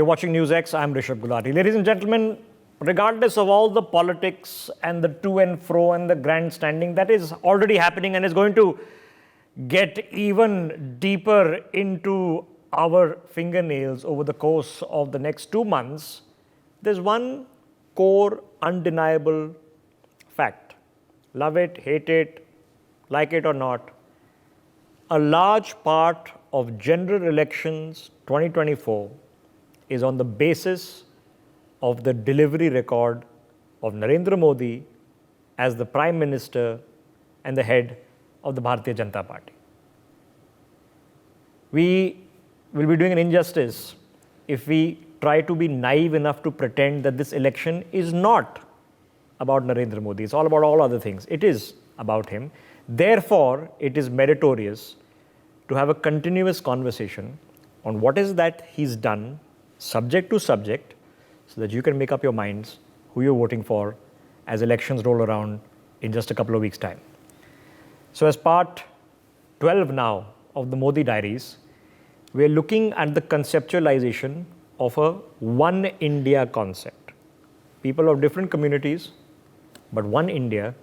watching NewsX. I'm Rishabh Gulati. Ladies and gentlemen, regardless of all the politics and the to and fro and the grandstanding that is already happening and is going to get even deeper into our fingernails over the course of the next 2 months, there's one core, undeniable fact. Love it, hate it, like it or not, a large part of general elections 2024 is on the basis of the delivery record of Narendra Modi as the Prime Minister and the head of the Bharatiya Janata Party. We will be doing an injustice if we try to be naive enough to pretend that this election is not about Narendra Modi. It's all about all other things. It is about him. Therefore, it is meritorious to have a continuous conversation on what is that he's done, subject to subject, so that you can make up your minds who you're voting for as elections roll around in just a couple of weeks' time. So as part 12 now of the Modi Diaries, we're looking at the conceptualization of a one India concept. People of different communities, but one India.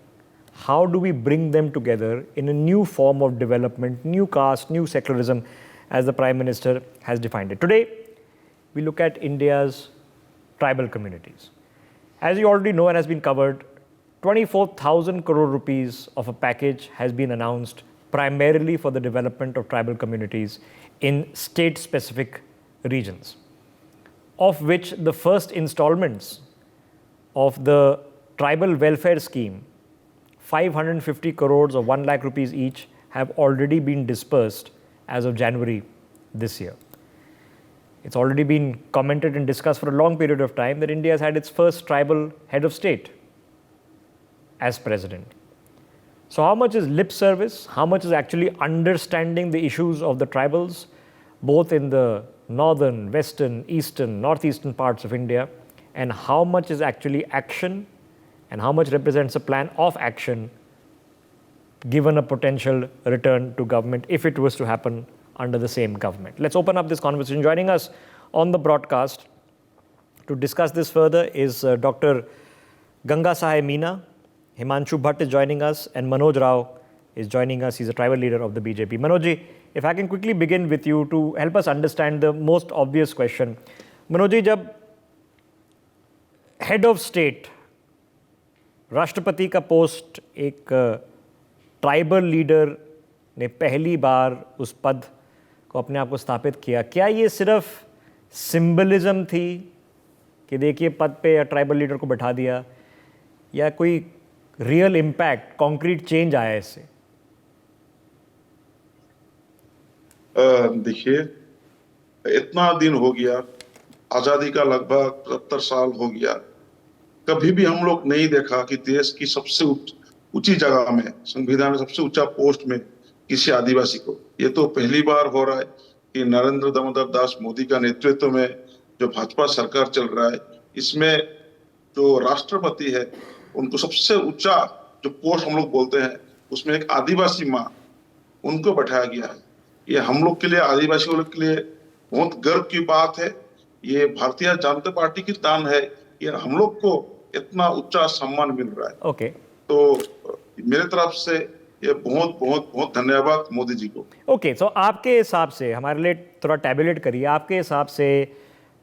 How do we bring them together in a new form of development, new caste, new secularism, as the Prime Minister has defined it? Today, we look at India's tribal communities. As you already know and has been covered, 24,000 crore rupees of a package has been announced primarily for the development of tribal communities in state-specific regions, of which the first installments of the tribal welfare scheme, 550 crores or 1 lakh rupees each, have already been dispersed as of January this year. It's already been commented and discussed for a long period of time that India has had its first tribal head of state as president. So how much is lip service? How much is actually understanding the issues of the tribals, both in the northern, western, eastern, northeastern parts of India? And how much is actually action? And how much represents a plan of action given a potential return to government if it was to happen under the same government? Let's open up this conversation. Joining us on the broadcast to discuss this further is Dr. Ganga Sahai Meena. Himanshu Bhatt is joining us, and Manoj Rao is joining us. He's a tribal leader of the BJP. Manojji, if I can quickly begin with you to help us understand the most obvious question. Manojji, जब head of state, राष्ट्रपति का post एक tribal leader ने पहली बार उस पद को अपने आप को स्थापित किया, क्या ये सिर्फ सिंबलिज्म थी कि देखिए पद पे या ट्राइबल लीडर को बैठा दिया, या कोई रियल इम्पैक्ट, कॉन्क्रीट चेंज आया इससे? देखिए, इतना दिन हो गया, आजादी का लगभग 70 साल हो गया, कभी भी हम लोग नहीं देखा कि देश की सबसे ऊंची जगह में, संविधान में सबसे ऊंचा पोस्ट में किसी आदिवासी को, ये तो पहली बार हो रहा है कि नरेंद्र दामोदर दास मोदी का नेतृत्व में जो भाजपा सरकार चल रहा है, इसमें जो राष्ट्रपति है उनको सबसे ऊंचा जो पोस्ट हम लोग बोलते हैं उसमें एक आदिवासी माँ उनको बैठाया गया है। ये हम लोग के लिए, आदिवासियों के लिए बहुत गर्व की बात है। ये भारतीय जनता पार्टी की दान है, ये हम लोग को इतना ऊंचा सम्मान मिल रहा है। ओके, तो मेरे तरफ से ये बहुत बहुत बहुत धन्यवाद मोदी जी को। ओके, तो आपके हिसाब से, हमारे लिए थोड़ा टैबुलेट करिए, आपके हिसाब से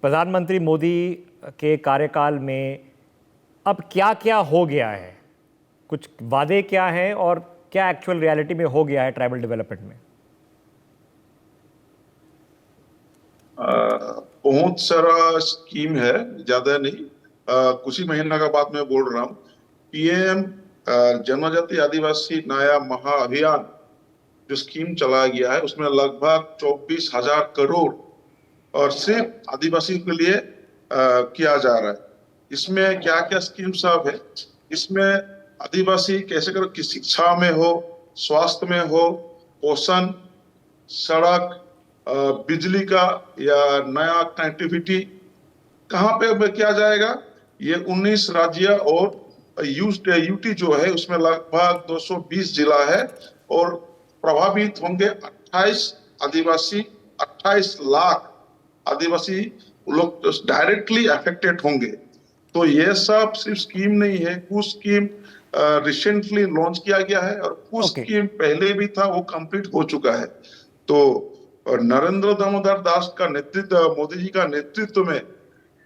प्रधानमंत्री मोदी के कार्यकाल में अब क्या क्या हो गया है? कुछ वादे क्या हैं और क्या एक्चुअल रियलिटी में हो गया है ट्राइबल डेवलपमेंट में? बहुत सारा स्कीम है, ज्यादा नहीं, कुछ ही महीना का बात मैं बोल रहा हूँ। पीएम जनजाति आदिवासी नया महाअभियान जो स्कीम चलाया गया है, उसमें लगभग 24,000 करोड़ और सिर्फ आदिवासी के लिए किया जा रहा है। इसमें क्या क्या स्कीम सब है, इसमें आदिवासी कैसे करो कि शिक्षा में हो, स्वास्थ्य में हो, पोषण, सड़क, बिजली का या नया कनेक्टिविटी कहाँ पे किया जाएगा। ये 19 राज्य और यूटी जो है उसमें लगभग 220 जिला है और प्रभावित होंगे 28 लाख आदिवासी लोग डायरेक्टली अफेक्टेड होंगे। तो ये सब सिर्फ स्कीम नहीं है, कुछ स्कीम रिसेंटली लॉन्च किया गया है और कुछ ओके स्कीम पहले भी था, वो कंप्लीट हो चुका है। तो नरेंद्र दामोदर दास का नेतृत्व, मोदी जी का नेतृत्व में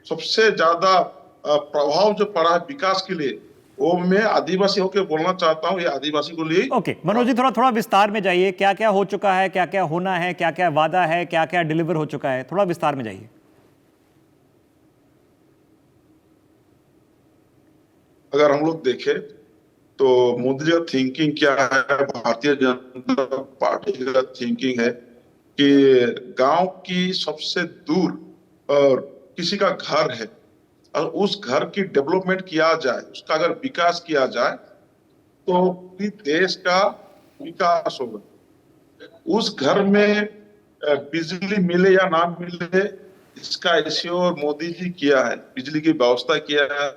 सबसे ज्यादा प्रभाव जो पड़ा है विकास के लिए, वो मैं आदिवासी होकर बोलना चाहता हूँ, ये आदिवासी को लिए ओके मनोज जी, थोड़ा थोड़ा विस्तार में जाइए। क्या क्या हो चुका है, क्या क्या होना है, क्या क्या वादा है, क्या क्या डिलीवर हो चुका है, थोड़ा विस्तार में जाइए। अगर हम लोग देखें तो मोदी जी का थिंकिंग क्या है, भारतीय जनता पार्टी का थिंकिंग है कि गांव की सबसे दूर और किसी का घर है और उस घर की डेवलपमेंट किया जाए, उसका अगर विकास किया जाए तो पूरी देश का विकास होगा। उस घर में बिजली मिले या ना मिले, इसका इंश्योर मोदी जी किया है। बिजली की व्यवस्था किया है,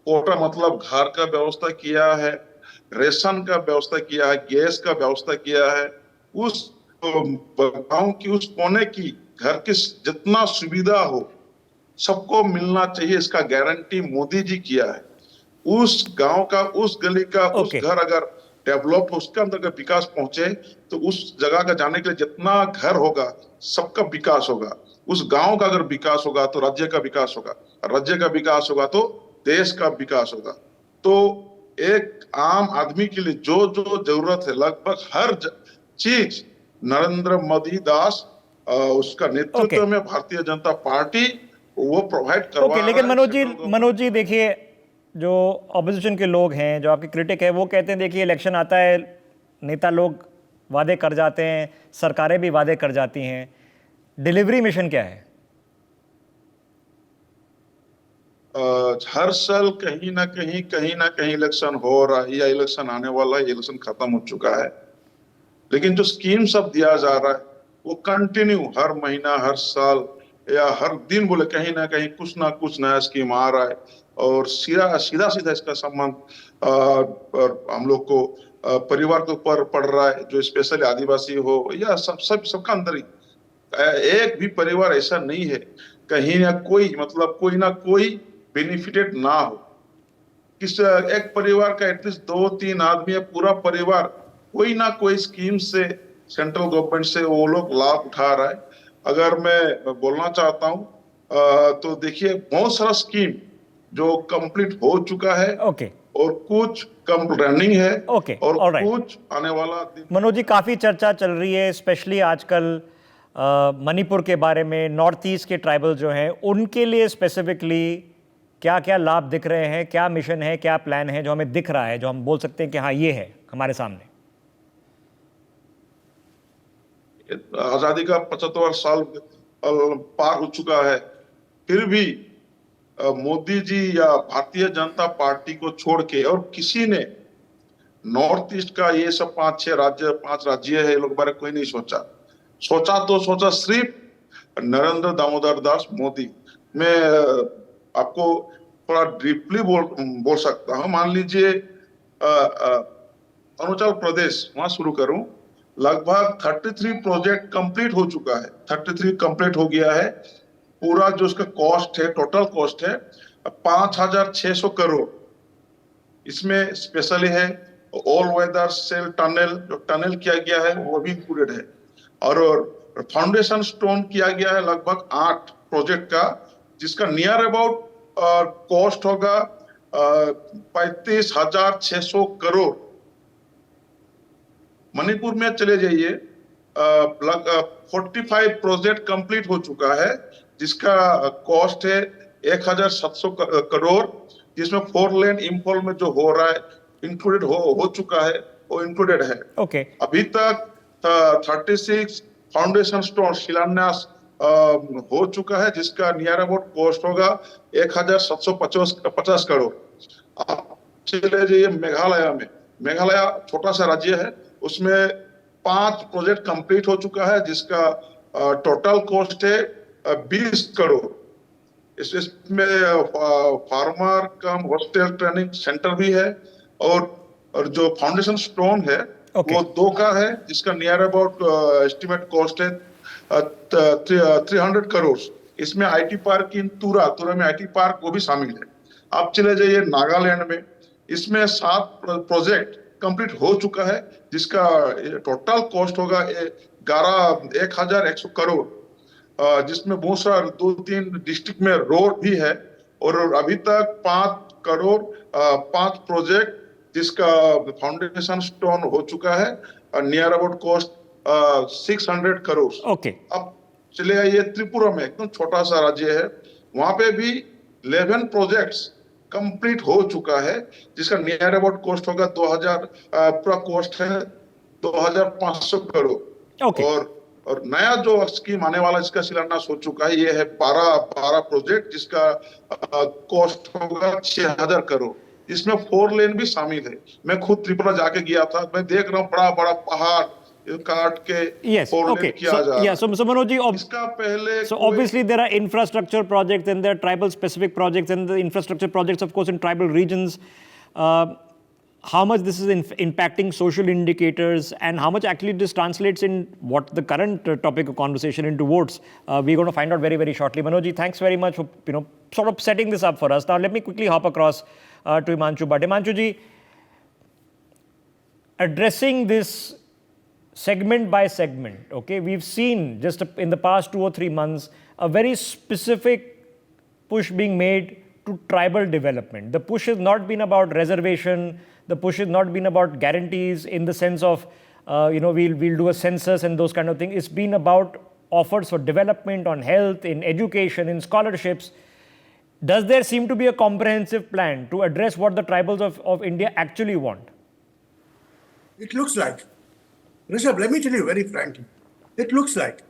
कोटा मतलब घर का व्यवस्था किया है, रेशन का व्यवस्था किया है, गैस का व्यवस्था किया है। उस गांव की उस कोने की घर की जितना सुविधा हो सबको मिलना चाहिए, इसका गारंटी मोदी जी किया है। उस गांव का, उस गली का, उस ओके घर अगर डेवलप, उसके अंदर अगर विकास पहुंचे तो उस जगह का जाने के लिए जितना घर होगा सबका विकास होगा। उस गांव का अगर विकास होगा तो राज्य का विकास होगा, राज्य का विकास होगा तो देश का विकास होगा। तो एक आम आदमी के लिए जो जो जरूरत है, लगभग हर चीज नरेंद्र मोदी दास उसका ओके नेतृत्व में भारतीय जनता पार्टी वो प्रोवाइड करवा ओके रहा लेकिन है सेंट्रल गवर्नमेंट। मनोज जी देखिए, जो ऑपोजिशन के लोग हैं, जो आपके क्रिटिक है, वो कहते हैं देखिए इलेक्शन आता है, नेता लोग वादे कर जाते हैं, सरकारें भी वादे कर जाती हैं, डिलीवरी मिशन क्या है? हर साल कहीं ना कहीं इलेक्शन हो रहा है या इलेक्शन आने वाला है, इलेक्शन खत्म हो चुका है, लेकिन जो स्कीम सब दिया जा रहा है वो कंटिन्यू हर महीना, हर साल या हर दिन बोले कहीं ना कुछ नया स्कीम आ रहा है। और सीधा सीधा सीधा इसका संबंध हम लोग को परिवार के ऊपर पड़ रहा है, जो स्पेशली आदिवासी हो या सबका अंदर ही एक भी परिवार ऐसा नहीं है कहीं ना कोई, मतलब कोई ना कोई बेनिफिटेड ना हो। किस एक परिवार का एटलीस्ट दो तीन आदमी या पूरा परिवार कोई ना कोई स्कीम से, सेंट्रल गवर्नमेंट से वो लोग लाभ उठा रहा है। अगर मैं बोलना चाहता हूँ तो देखिए बहुत सारा स्कीम जो कंप्लीट हो चुका है ओके और कुछ कम रनिंग है ओके और ऑलराइट। कुछ आने वाला दिन। मनोज जी, काफ़ी चर्चा चल रही है स्पेशली आजकल मणिपुर के बारे में, नॉर्थ ईस्ट के ट्राइबल जो हैं उनके लिए स्पेसिफिकली क्या क्या लाभ दिख रहे हैं, क्या मिशन है, क्या प्लान है जो हमें दिख रहा है, जो हम बोल सकते हैं कि हाँ ये है हमारे सामने? आजादी का 75 साल पार हो चुका है, फिर भी मोदी जी या भारतीय जनता पार्टी को छोड़ के और किसी ने नॉर्थ ईस्ट का ये सब पांच राज्य है, ये लोग बारे कोई नहीं सोचा। सोचा सिर्फ नरेंद्र दामोदर दास मोदी। मैं आपको थोड़ा डीपली बोल सकता हूँ। मान लीजिए अरुणाचल प्रदेश, वहां शुरू करूं, लगभग 33 प्रोजेक्ट कंप्लीट हो चुका है, 33 कंप्लीट हो गया है। पूरा जो उसका कॉस्ट है, टोटल कॉस्ट है 5,600 करोड़। इसमें स्पेशली है ऑल वेदर सेल टनल, जो टनल किया गया है वो भी इंक्लूडेड है। और फाउंडेशन स्टोन किया गया है लगभग 8 प्रोजेक्ट का, जिसका नियर अबाउट कॉस्ट होगा 35,600 करोड़। मणिपुर में चले जाइए, 45 प्रोजेक्ट कंप्लीट हो चुका है, जिसका कॉस्ट है 1,700 करोड़, जिसमें 4 लेन इंफॉल में जो हो रहा है इंक्लूडेड हो चुका है, वो इंक्लूडेड है। ओके अभी तक 36 फाउंडेशन स्टोन शिलान्यास हो चुका है, जिसका नियर अबाउट कॉस्ट होगा 1,750 करोड़। आप चले जाइए मेघालय में, मेघालय छोटा सा राज्य है, उसमें 5 प्रोजेक्ट कंप्लीट हो चुका है, जिसका टोटल कॉस्ट है 20 करोड़। इसमें फार्मर कम हॉस्टल ट्रेनिंग सेंटर भी है, और जो फाउंडेशन स्टोन है वो 2 का है, जिसका नियर अबाउट एस्टिमेट कॉस्ट है 300 करोड़। इसमें आईटी पार्क इन तुरा तुरा में आईटी पार्क वो भी शामिल है। आप चले जाइए नागालैंड में, इसमें 7 प्रोजेक्ट कंप्लीट हो चुका है, जिसका टोटल कॉस्ट होगा 11,100 करोड़, जिसमें बहुत सारा 2-3 डिस्ट्रिक्ट में रोड भी है। और अभी तक 5 करोड़ 5 प्रोजेक्ट जिसका फाउंडेशन स्टोन हो चुका है, near about cost 600 crore. Okay, अब चले आइए त्रिपुरा में, एकदम छोटा सा राज्य है, वहां पे भी 11 प्रोजेक्ट्स कंप्लीट हो चुका है, जिसका नियर अबाउट कॉस्ट होगा 2000, पूरा कॉस्ट है 2500 करोड़। ओके, और नया जो स्कीम आने वाला इसका शिलान्यास हो चुका है, ये है 12 प्रोजेक्ट जिसका कॉस्ट होगा 6000 करोड़। इसमें 4 लेन भी शामिल है। मैं खुद त्रिपुरा जाके गया था, मैं देख रहा हूँ बड़ा बड़ा पहाड़ काट के yes, 4 okay. लेन किया जा रहा है। So Manoj ji, इसका पहले so obviously there are infrastructure projects and there are tribal specific projects and the infrastructure projects of course in tribal regions. How much this is impacting social indicators and how much actually this translates in what the current topic of conversation into votes, we're going to find out very, very shortly. Manoj ji, thanks very much for sort of setting this up for us. Now let me quickly hop across to Himanshu Bhatt. Himanshu ji, addressing this segment by segment, okay, we've seen just in the past 2 or 3 months a very specific push being made to tribal development. The push has not been about reservation. The push has not been about guarantees in the sense of, we'll do a census and those kind of things. It's been about offers for development on health, in education, in scholarships. Does there seem to be a comprehensive plan to address what the tribals of India actually want? It looks like. Rishabh, let me tell you very frankly. It looks like.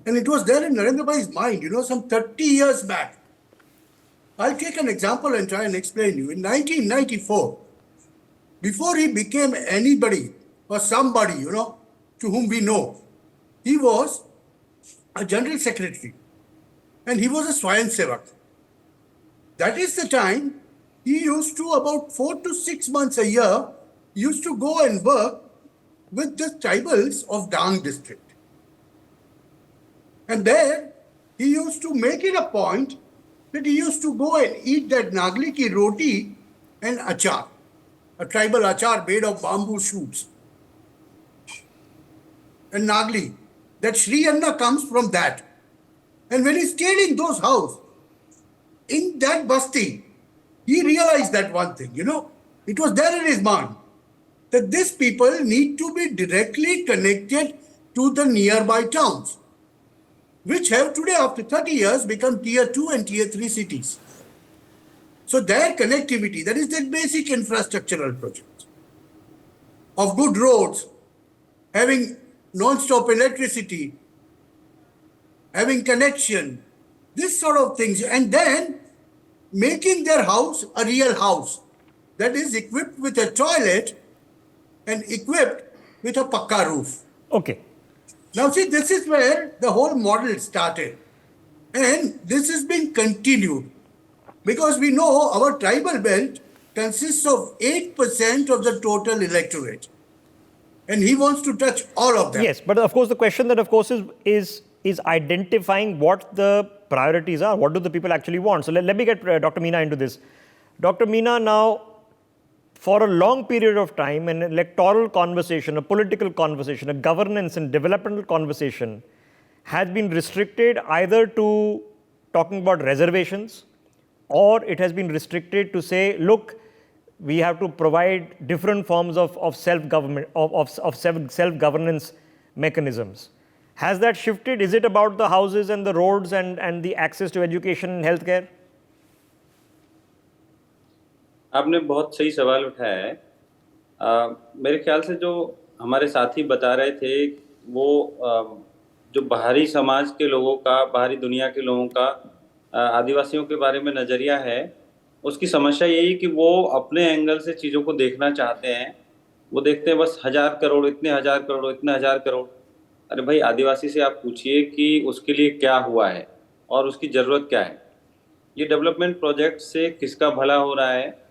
And it was there in Narendra Modi's mind, some 30 years back. I'll take an example and try and explain you. In 1994, before he became anybody or somebody, to whom we know, he was a general secretary and he was a Swayan Sevak. That is the time he used to, about 4 to 6 months a year, used to go and work with the tribals of Dang district. And there he used to make it a point that he used to go and eat that nagli ki roti and achar, a tribal achar made of bamboo shoots. And nagli, that Sri Anna comes from that. And when he stayed in those houses, in that basti, he realized that one thing, it was there in his mind, that these people need to be directly connected to the nearby towns, which have today, after 30 years, become tier 2 and tier 3 cities. So their connectivity, that is their basic infrastructural projects of good roads, having non-stop electricity, having connection, this sort of things, and then making their house a real house that is equipped with a toilet and equipped with a pakka roof. Okay. Now see, this is where the whole model started. And this is being continued. Because we know our tribal belt consists of 8% of the total electorate. And he wants to touch all of them. Yes, but of course the question that of course is identifying what the priorities are. What do the people actually want? So let me get Dr. Meena into this. Dr. Meena, now, for a long period of time, an electoral conversation, a political conversation, a governance and developmental conversation has been restricted either to talking about reservations, or it has been restricted to say, look, we have to provide different forms of self-government, of self-governance mechanisms. Has that shifted? Is it about the houses and the roads and the access to education and healthcare? आपने बहुत सही सवाल उठाया है। मेरे ख्याल से जो हमारे साथी बता रहे थे, वो जो बाहरी समाज के लोगों का, बाहरी दुनिया के लोगों का आदिवासियों के बारे में नज़रिया है, उसकी समस्या यही कि वो अपने एंगल से चीज़ों को देखना चाहते हैं। वो देखते हैं बस 1000 करोड़, इतने 1000 करोड़, इतने 1000 करोड़। अरे भाई, आदिवासी से आप पूछिए कि उसके लिए क्या हुआ है और उसकी ज़रूरत क्या है। ये डेवलपमेंट प्रोजेक्ट से किसका भला हो रहा है,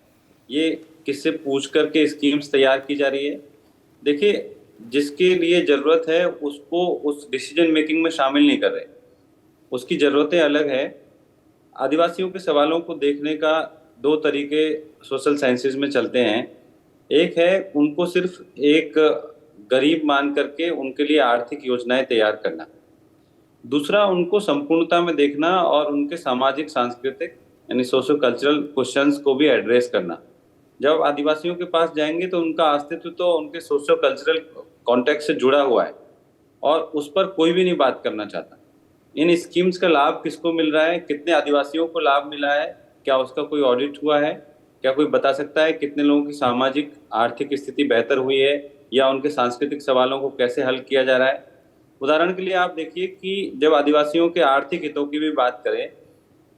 ये किससे पूछ करके स्कीम्स तैयार की जा रही है। देखिए, जिसके लिए ज़रूरत है उसको उस डिसीजन मेकिंग में शामिल नहीं कर रहे। उसकी ज़रूरतें अलग है। आदिवासियों के सवालों को देखने का दो तरीके सोशल साइंसेज में चलते हैं। एक है उनको सिर्फ एक गरीब मान करके उनके लिए आर्थिक योजनाएं तैयार करना। दूसरा उनको संपूर्णता में देखना और उनके सामाजिक सांस्कृतिक यानी सोशो कल्चरल क्वेश्चंस को भी एड्रेस करना। जब आदिवासियों के पास जाएंगे तो उनका अस्तित्व तो उनके सोशो कल्चरल कॉन्टेक्स्ट से जुड़ा हुआ है और उस पर कोई भी नहीं बात करना चाहता। इन स्कीम्स का लाभ किसको मिल रहा है, कितने आदिवासियों को लाभ मिला है, क्या उसका कोई ऑडिट हुआ है, क्या कोई बता सकता है कितने लोगों की सामाजिक आर्थिक स्थिति बेहतर हुई है या उनके सांस्कृतिक सवालों को कैसे हल किया जा रहा है। उदाहरण के लिए आप देखिए कि जब आदिवासियों के आर्थिक हितों की भी बात करें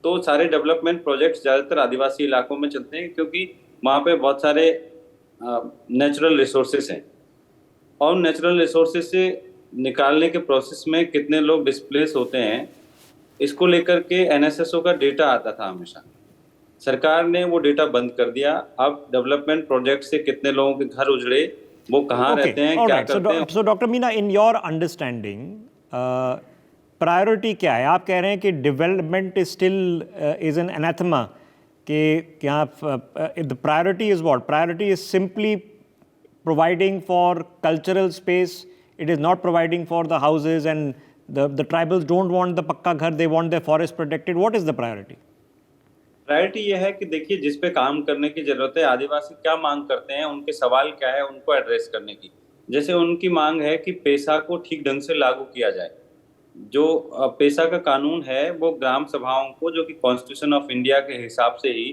तो सारे डेवलपमेंट प्रोजेक्ट्स ज़्यादातर आदिवासी इलाकों में चलते हैं क्योंकि वहाँ पे बहुत सारे नेचुरल रिसोर्सेस हैं और नेचुरल रिसोर्सेज से निकालने के प्रोसेस में कितने लोग डिस्प्लेस होते हैं, इसको लेकर के एनएसएसओ का डेटा आता था हमेशा। सरकार ने वो डेटा बंद कर दिया। अब डेवलपमेंट प्रोजेक्ट से कितने लोगों के घर उजड़े, वो कहाँ रहते हैं, क्या करते हैं। So doctor Meena, in your understanding priority क्या है? आप कह रहे हैं कि development is still is an anathema, कि क्या the priority is what? Priority is simply providing for cultural space. It is not providing for the houses, and the tribals don't want the pakka ghar, they want their forest protected. What is the priority? Priority ये है कि देखिए जिस पे काम करने की जरूरत है, आदिवासी क्या मांग करते हैं, उनके सवाल क्या है, उनको एड्रेस करने की। जैसे उनकी मांग है कि पेशा को ठीक ढंग से लागू किया जाए। जो पेशा का कानून है वो ग्राम सभाओं को, जो कि कॉन्स्टिट्यूशन ऑफ इंडिया के हिसाब से ही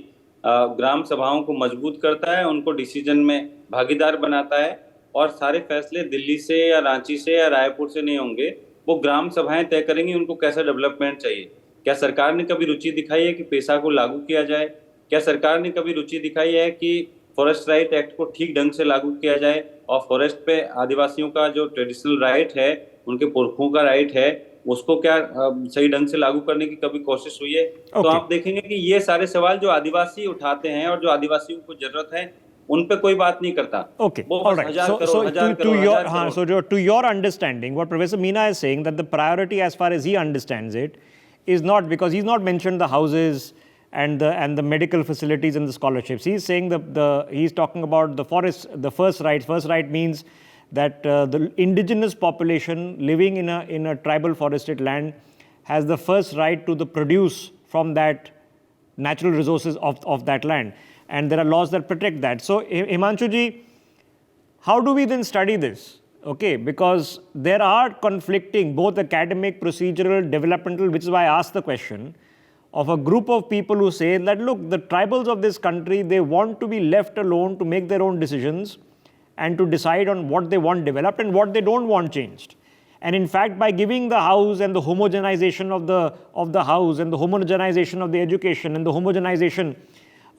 ग्राम सभाओं को मजबूत करता है, उनको डिसीजन में भागीदार बनाता है और सारे फैसले दिल्ली से या रांची से या रायपुर से नहीं होंगे। वो ग्राम सभाएं तय करेंगी उनको कैसा डेवलपमेंट चाहिए। क्या सरकार ने कभी रुचि दिखाई है कि पेशा को लागू किया जाए? क्या सरकार ने कभी रुचि दिखाई है कि फॉरेस्ट राइट एक्ट को ठीक ढंग से लागू किया जाए और फॉरेस्ट पे आदिवासियों का जो ट्रेडिशनल राइट है, उनके पुरखों का राइट है, उसको क्या सही ढंग से लागू करने की कभी कोशिश हुई है? तो आप देखेंगे कि ये सारे सवाल जो आदिवासी उठाते हैं और जो आदिवासियों को जरूरत है, उन पे कोई बात नहीं करता। Okay, all right. So to your understanding, what Professor Meena is saying, that the priority as far as he understands it is not, because he's not mentioned the houses and the medical facilities and the scholarships. He's saying he's talking about the forest, the first rights. First right means that the indigenous population living in a tribal forested land has the first right to the produce from that natural resources of that land. And there are laws that protect that. So, Himanshu ji, how do we then study this? Okay, because there are conflicting, both academic, procedural, developmental, which is why I asked the question, of a group of people who say that, look, the tribals of this country, they want to be left alone to make their own decisions and to decide on what they want developed and what they don't want changed. And in fact, by giving the house and the homogenization of the house and the homogenization of the education and the homogenization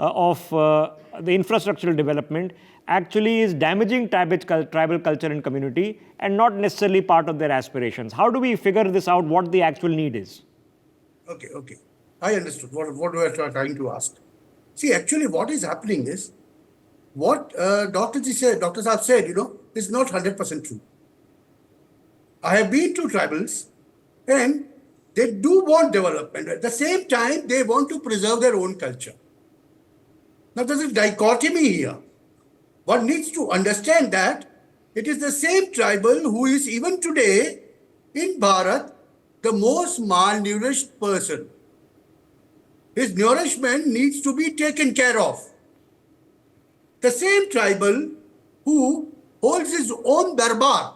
of the infrastructural development, actually is damaging tribal culture and community and not necessarily part of their aspirations. How do we figure this out, what the actual need is? Okay. I understood what we are trying to ask. See, actually what is happening is, what Dr. Saab said, is not 100% true. I have been to tribals and they do want development. At the same time, they want to preserve their own culture. Now, there's a dichotomy here. One needs to understand that it is the same tribal who is even today in Bharat the most malnourished person. His nourishment needs to be taken care of. The same tribal who holds his own darbar,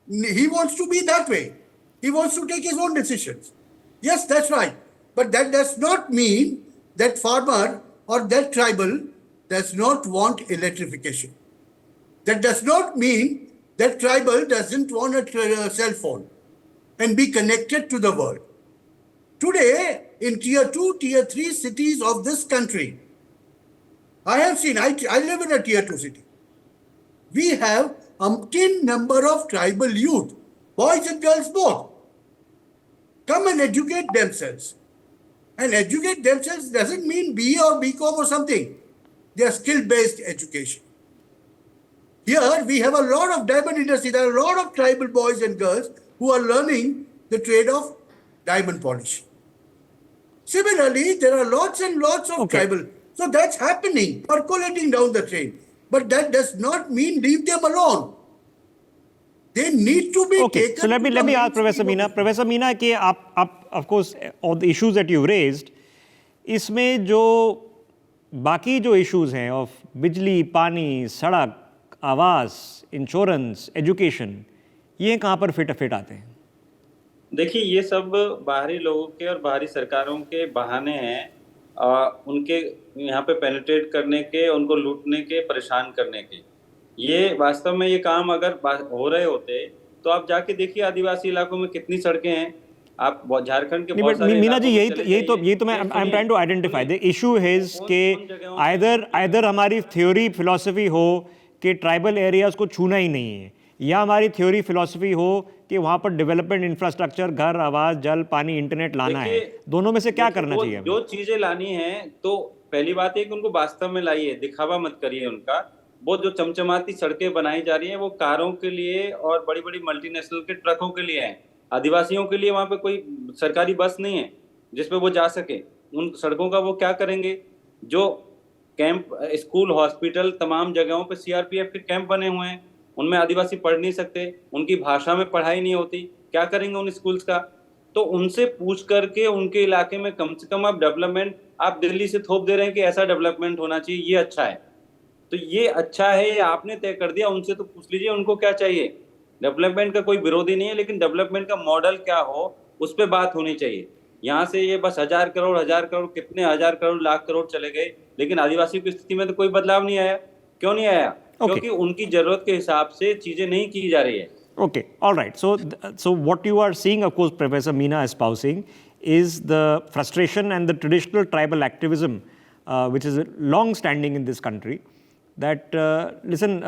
he wants to be that way. He wants to take his own decisions. Yes, that's right. But that does not mean that farmer or that tribal does not want electrification. That does not mean that tribal doesn't want a cell phone and be connected to the world. Today, in tier 2, tier 3 cities of this country, I have seen, I live in a tier 2 city. We have umpteen number of tribal youth, boys and girls both, come and educate themselves. And educate themselves doesn't mean BA or BCom or something. They are skill-based education. Here we have a lot of diamond industry. There are a lot of tribal boys and girls who are learning the trade of diamond polishing. Similarly, there are lots and lots of tribal. So that's happening, percolating down the train. But that does not mean leave them alone. They need to be taken. So let me ask Professor Meena. Professor Meena, कि आप of course all the issues that you raised, इसमें जो बाकी जो issues हैं of बिजली, पानी, सड़क, आवास, इंश्योरेंस, एजुकेशन, ये कहाँ पर फिट आते हैं? देखिए, ये सब बाहरी लोगों के और बाहरी सरकारों के बहाने हैं, उनके यहाँ पे पेनिट्रेट करने के, उनको लूटने के, परेशान करने के। ये वास्तव में ये काम अगर हो रहे होते तो आप जाके देखिए आदिवासी इलाकों में कितनी सड़कें हैं। आप झारखंड के बहुत सारे मीना जी, यही तो मैं I am trying to identify the issue is के आइदर हमारी थ्योरी फिलॉसफी हो कि ट्राइबल एरियाज को छूना ही नहीं है, या हमारी थ्योरी फिलॉसफी हो कि वहाँ पर डेवलपमेंट इंफ्रास्ट्रक्चर, घर, आवास, जल, पानी, इंटरनेट लाना है। दोनों में से क्या करना चाहिए? जो चीजें लानी है तो पहली बात है कि उनको वास्तव में लाइए, दिखावा मत करिए उनका। वो जो चमचमाती सड़कें बनाई जा रही हैं वो कारों के लिए और बड़ी बड़ी मल्टीनेशनल के ट्रकों के लिए हैं। आदिवासियों के लिए वहाँ पे कोई सरकारी बस नहीं है जिसपे वो जा सके। उन सड़कों का वो क्या करेंगे? जो कैंप, स्कूल, हॉस्पिटल, तमाम जगहों पे सीआरपीएफ के कैंप बने हुए हैं, उनमें आदिवासी पढ़ नहीं सकते, उनकी भाषा में पढ़ाई नहीं होती, क्या करेंगे उन स्कूल्स का? तो उनसे पूछ करके उनके इलाके में कम से कम आप डेवलपमेंट, आप दिल्ली से थोप दे रहे हैं कि ऐसा डेवलपमेंट होना चाहिए, ये अच्छा है, तो ये अच्छा है, ये आपने तय कर दिया। उनसे तो पूछ लीजिए उनको क्या चाहिए। डेवलपमेंट का कोई विरोधी नहीं है, लेकिन डेवलपमेंट का मॉडल क्या हो उस पर बात होनी चाहिए। यहाँ से ये बस 1000 करोड़ कितने 1000 करोड़ लाख करोड़ चले गए, लेकिन आदिवासी की स्थिति में तो कोई बदलाव नहीं आया। क्यों नहीं आया? क्योंकि उनकी जरूरत के हिसाब से चीजें नहीं की जा रही है। Okay, all right. So what you are seeing, of course, Professor Meena espousing, is the frustration and the traditional tribal activism, which is long-standing in this country. That listen,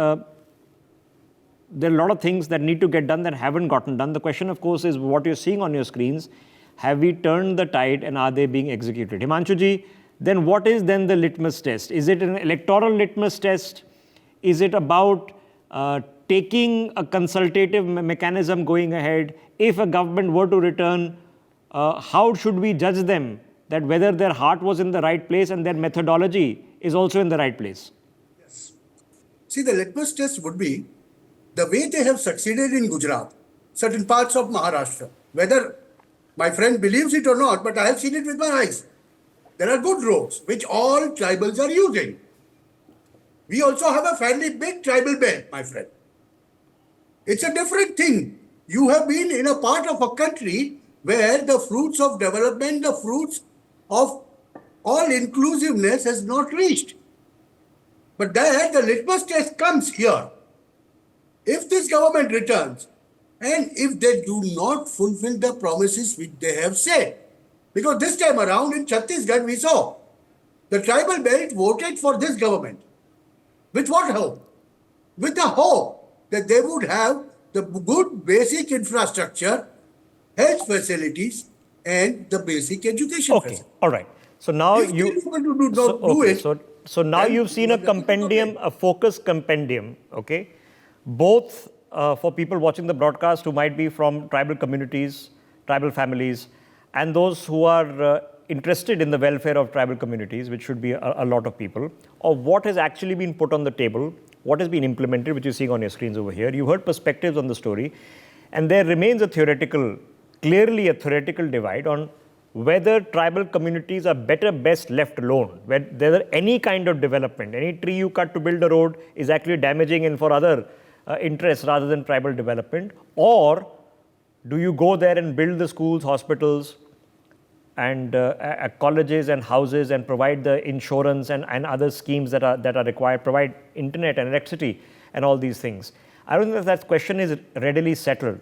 there are a lot of things that need to get done that haven't gotten done. The question, of course, is what you're seeing on your screens. Have we turned the tide, and are they being executed? Himanshu ji, then what is then the litmus test? Is it an electoral litmus test? Is it about taking a consultative mechanism going ahead? If a government were to return, how should we judge them that whether their heart was in the right place and their methodology is also in the right place? Yes. See, the litmus test would be the way they have succeeded in Gujarat, certain parts of Maharashtra, whether my friend believes it or not, but I have seen it with my eyes. There are good roads which all tribals are using. We also have a fairly big tribal belt, my friend. It's a different thing. You have been in a part of a country where the fruits of development, the fruits of all inclusiveness has not reached. But there, the litmus test comes here. If this government returns, and if they do not fulfill the promises which they have said, because this time around in Chhattisgarh we saw the tribal belt voted for this government. With what hope? With the hope that they would have the good basic infrastructure, health facilities, and the basic education facilities. All right. So now so now you've seen a compendium, a focused compendium, okay? Both for people watching the broadcast who might be from tribal communities, tribal families, and those who are interested in the welfare of tribal communities, which should be a lot of people, of what has actually been put on the table, what has been implemented, which you're seeing on your screens over here. You heard perspectives on the story, and there remains clearly a theoretical divide on whether tribal communities are best left alone, whether any kind of development, any tree you cut to build a road is actually damaging and for other interests rather than tribal development, or do you go there and build the schools, hospitals, and colleges and houses and provide the insurance and other schemes that are required, provide internet and electricity and all these things. I don't think that question is readily settled.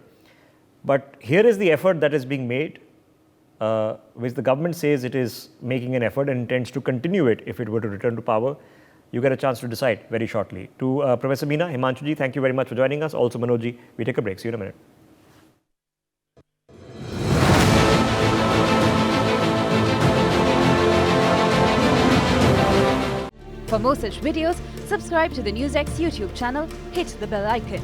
But here is the effort that is being made, which the government says it is making an effort and intends to continue it if it were to return to power. You get a chance to decide very shortly. To Professor Meena, Himanshu ji, thank you very much for joining us. Also Manoj ji, we take a break. See you in a minute. For more such videos, subscribe to the NewsX YouTube channel, hit the bell icon.